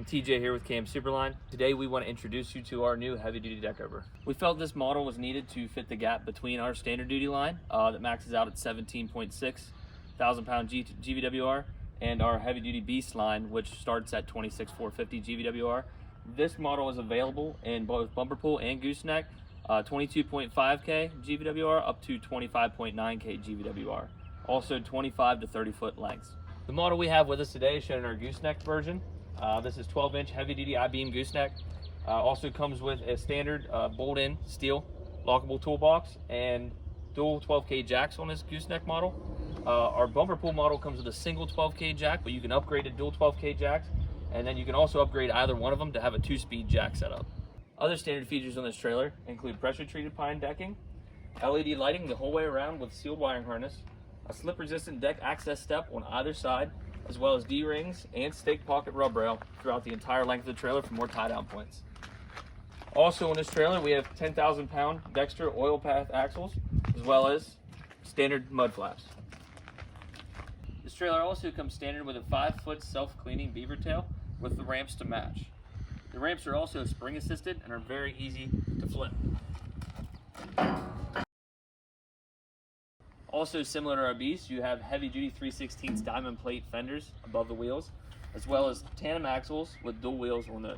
I'm TJ here with CAM Superline. Today we want to introduce you to our new heavy duty deckover. We felt this model was needed to fit the gap between our standard duty line that maxes out at 17.6 1,000-pound GVWR and our heavy duty BEAST line, which starts at 26,450 GVWR. This model is available in both bumper pull and gooseneck, 22.5K GVWR up to 25.9K GVWR. Also 25 to 30 foot lengths. The model we have with us today is shown in our gooseneck version. This is 12-inch heavy-duty I-beam gooseneck. Also comes with a standard bolt-in steel lockable toolbox and dual 12K jacks on this gooseneck model. Our bumper pull model comes with a single 12K jack, but you can upgrade to dual 12K jacks, and then you can also upgrade either one of them to have a 2-speed jack setup. Other standard features on this trailer include pressure-treated pine decking, LED lighting the whole way around with sealed wiring harness, a slip-resistant deck access step on either side, as well as D-rings and stake pocket rub rail throughout the entire length of the trailer for more tie-down points. Also on this trailer, we have 10,000-pound Dexter oil path axles, as well as standard mud flaps. This trailer also comes standard with a 5-foot self-cleaning Beavertail with the ramps to match. The ramps are also spring-assisted and are very easy to flip. Also similar to our BEAST, you have heavy-duty 3/16 diamond plate fenders above the wheels, as well as tandem axles with dual wheels on those.